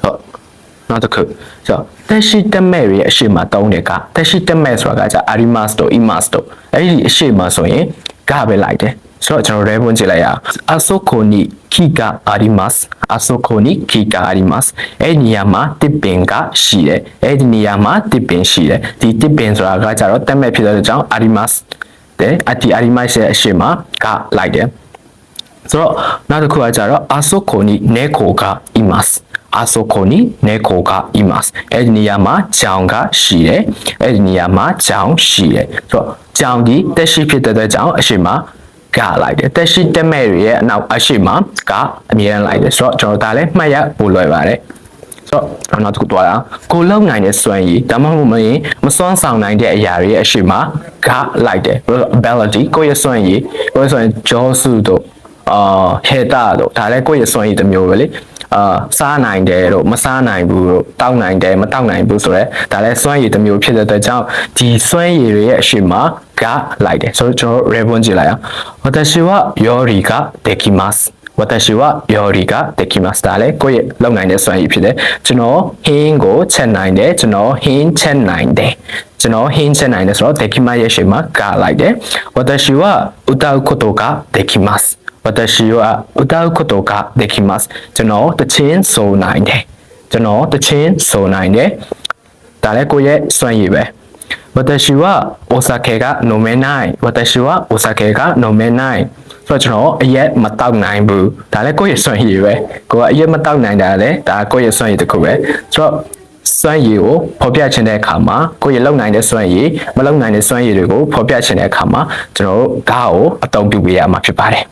ဟုတ်နောက်တစ်ခုဆိုတော့တက်ရှိတက်မဲ့ရဲ့အရှိမတုံးတယ်ကတက်ရှိတက်မဲ့ဆိုတာကじゃအာရီမတ်တို့အီမတ်တို့အဲ့ဒီအရှိမဆိုရင်ကပဲလိုက်တယ်ဆိုတော့ကျွန်တော်ရဲပွင့်ကြည့်လိုက်ရအောင်အဆိုခိုနီခီကာအာရီမတ်အဆိုခိုနီခီကာအာရီမတ်အဲ့ဒီနေရာမှာတစ်ပင်ကရှိတယ်အဲ့ဒီနေရာမှာတစ်ပင်ရှိတယ်ဒီတစ်ပင်ဆိုတာကကြတော့တက်မဲ့ဖြစ်တဲ့အကြောင်းအာရီမတ်တဲ့အတီအာရီမတ်ရဲ့အရှိမကလိုက်တယ်ဆိုတော့နောက်တစ်ခုကကြတော့အဆိုခိုနီနေခိုကအီမတ်あそこに猫がいます。အဲ့ဒီနေရာမှာကြောင်ကရှိတယ်။အဲ့ဒီနေရာမှာကြောင်ရှိတယ်။ဆိုတော့ကြောင်ဒီတက်ရှိဖြစ်တဲ့ကြောင်အရှိမကလိုက်တယ်။တက်ရှိတက်မဲ့ရဲ့အနောက်အရှိမကအမြဲတမ်းလိုက်တယ်။ဆိုတော့ကျွန်တော်ဒါလည်းမှတ်ရပို့လွယ်ပါတယ်။ဆိုတော့နောက်တစ်ခုသွားတာကိုလုံနိုင်တဲ့စွမ်းရည်ဒါမှမဟုတ်မရင်မစွမ်းဆောင်နိုင်တဲ့အရာတွေရဲ့အရှိမကလိုက်တယ်။ ability ကိုရဲ့စွမ်းရည်ကိုရဲ့စွမ်းရည်ဂျောစုတို့ဟေတာတို့ဒါလည်းကိုယ့်ရဲ့စွမ်းရည်တစ်မျိုးပဲလေစားနိုင်တယ်တို့မစားနိုင်ဘူးတို့တောက်နိုင်တယ်မတောက်နိုင်ဘူးဆိုတော့ဒါလည်းစွမ်းရည်တစ်မျိုးဖြစ်တဲ့အတွက်ကြောင့်ဒီစွမ်းရည်တွေရဲ့အရှိမကလိုက်တယ်ဆိုတော့ကျွန်တော် reborn ကြည့်လိုက်အောင်私は料理ができます私は料理ができますဒါလည်းကိုယ့်ရဲ့လုပ်နိုင်တဲ့စွမ်းရည်ဖြစ်တယ်ကျွန်တော်ဟင်းကိုချက်နိုင်တယ်ကျွန်တော်ဟင်းချက်နိုင်တယ်ကျွန်တော်ဟင်းချက်နိုင်တယ်ဆိုတော့できますရဲ့အရှိမကလိုက်တယ်私は歌うことができます私は歌うことができますကျွန်တော်တခြင်းဆိုနိုင်တယ်ကျွန်တော်တခြင်းဆိုနိုင်တယ်ဒါလည်းကိုယ့်ရဲ့စွမ်းရည်ပဲ私はお酒が飲めない私はお酒が飲めないဆိုတော့ကျွန်တော်အရက်မတောက်နိုင်ဘူးဒါလည်းကိုယ့်ရဲ့စွမ်းရည်ပဲကိုကအရက်မတောက်နိုင်တာလည်းဒါကိုယ့်ရဲ့စွမ်းရည်တစ်ခုပဲဆိုတော့စွမ်းရည်ကိုဖော်ပြချင်တဲ့အခါမှာကိုယ့်ရဲ့လုံနိုင်တဲ့စွမ်းရည်မလုံနိုင်တဲ့စွမ်းရည်တွေကိုဖော်ပြချင်တဲ့အခါမှာကျွန်တော်တို့ဓာတ်ကိုအသုံးပြုပေးရမှာဖြစ်ပါတယ်